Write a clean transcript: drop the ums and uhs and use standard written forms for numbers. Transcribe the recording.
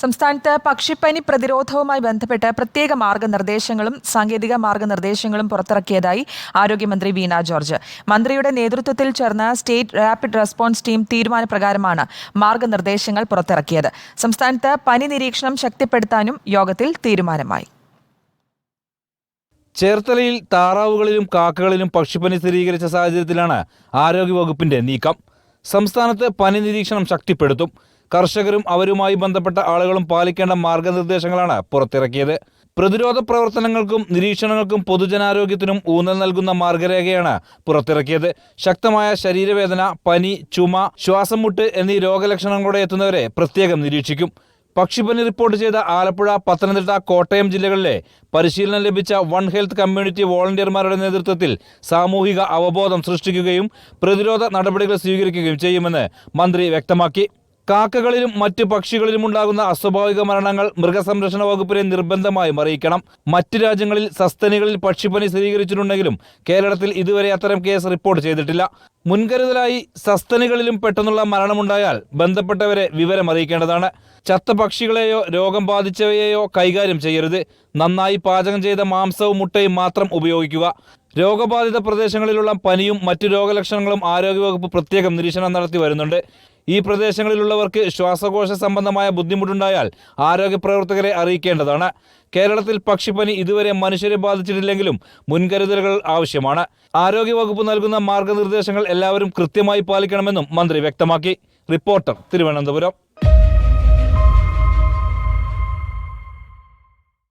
സംസ്ഥാനത്ത് പക്ഷിപ്പനി പ്രതിരോധവുമായി ബന്ധപ്പെട്ട് പ്രത്യേക മാർഗനിർദ്ദേശങ്ങളും സാങ്കേതിക മാർഗനിർദ്ദേശങ്ങളും പുറത്തിറക്കിയതായി ആരോഗ്യമന്ത്രി വീണ ജോർജ്. മന്ത്രിയുടെ നേതൃത്വത്തിൽ ചേർന്ന സ്റ്റേറ്റ് റാപ്പിഡ് റെസ്പോൺസ് ടീം തീരുമാനപ്രകാരമാണ് മാർഗനിർദ്ദേശങ്ങൾ പുറത്തിറക്കിയത്. സംസ്ഥാനത്ത് പനി നിരീക്ഷണം ശക്തിപ്പെടുത്താനും യോഗത്തിൽ തീരുമാനമായി. ചേർത്തലയിൽ താറാവുകളിലും കാക്കകളിലും പക്ഷിപ്പനി സ്ഥിരീകരിച്ച സാഹചര്യത്തിലാണ് ആരോഗ്യവകുപ്പിന്റെ നീക്കം. സംസ്ഥാനത്ത് പനി നിരീക്ഷണം ശക്തിപ്പെടുത്തും. കർഷകരും അവരുമായി ബന്ധപ്പെട്ട ആളുകളും പാലിക്കേണ്ട മാർഗനിർദ്ദേശങ്ങളാണ് പുറത്തിറക്കിയത്. പ്രതിരോധ പ്രവർത്തനങ്ങൾക്കും നിരീക്ഷണങ്ങൾക്കും പൊതുജനാരോഗ്യത്തിനും ഊന്നൽ നൽകുന്ന മാർഗരേഖയാണ് പുറത്തിറക്കിയത്. ശക്തമായ ശരീരവേദന, പനി, ചുമ, ശ്വാസം മുട്ട് എന്നീ രോഗലക്ഷണങ്ങളോടെ എത്തുന്നവരെ പ്രത്യേകം നിരീക്ഷിക്കും. പക്ഷിപ്പനി റിപ്പോർട്ട് ചെയ്ത ആലപ്പുഴ, പത്തനംതിട്ട, കോട്ടയം ജില്ലകളിലെ പരിശീലനം ലഭിച്ച വൺ ഹെൽത്ത് കമ്മ്യൂണിറ്റി വോളണ്ടിയർമാരുടെ നേതൃത്വത്തിൽ സാമൂഹിക അവബോധം സൃഷ്ടിക്കുകയും പ്രതിരോധ നടപടികൾ സ്വീകരിക്കുകയും ചെയ്യുമെന്ന് മന്ത്രി വ്യക്തമാക്കി. കാക്കകളിലും മറ്റ് പക്ഷികളിലും ഉണ്ടാകുന്ന അസ്വാഭാവിക മരണങ്ങൾ മൃഗസംരക്ഷണ വകുപ്പിനെ നിർബന്ധമായും അറിയിക്കണം. മറ്റ് രാജ്യങ്ങളിൽ സസ്തനികളിൽ പക്ഷിപ്പനി സ്ഥിരീകരിച്ചിട്ടുണ്ടെങ്കിലും കേരളത്തിൽ ഇതുവരെ അത്തരം കേസ് റിപ്പോർട്ട് ചെയ്തിട്ടില്ല. മുൻകരുതലായി സസ്തനികളിലും പെട്ടെന്നുള്ള മരണമുണ്ടായാൽ ബന്ധപ്പെട്ടവരെ വിവരം അറിയിക്കേണ്ടതാണ്. ചത്ത പക്ഷികളെയോ രോഗം ബാധിച്ചവയെയോ കൈകാര്യം ചെയ്യരുത്. നന്നായി പാചകം ചെയ്ത മാംസവും മുട്ടയും മാത്രം ഉപയോഗിക്കുക. രോഗബാധിത പ്രദേശങ്ങളിലുള്ള പനിയും മറ്റു രോഗലക്ഷണങ്ങളും ആരോഗ്യവകുപ്പ് പ്രത്യേകം നിരീക്ഷണം നടത്തി വരുന്നുണ്ട്. ഈ പ്രദേശങ്ങളിലുള്ളവർക്ക് ശ്വാസകോശ സംബന്ധമായ ബുദ്ധിമുട്ടുണ്ടായാൽ ആരോഗ്യപ്രവർത്തകരെ അറിയിക്കേണ്ടതാണ്. കേരളത്തിൽ പക്ഷിപ്പനി ഇതുവരെ മനുഷ്യരെ ബാധിച്ചിട്ടില്ലെങ്കിലും മുൻകരുതലുകൾ ആവശ്യമാണ്. ആരോഗ്യവകുപ്പ് നൽകുന്ന മാർഗനിർദ്ദേശങ്ങൾ എല്ലാവരും കൃത്യമായി പാലിക്കണമെന്നും മന്ത്രി വ്യക്തമാക്കി. റിപ്പോർട്ടർ, തിരുവനന്തപുരം.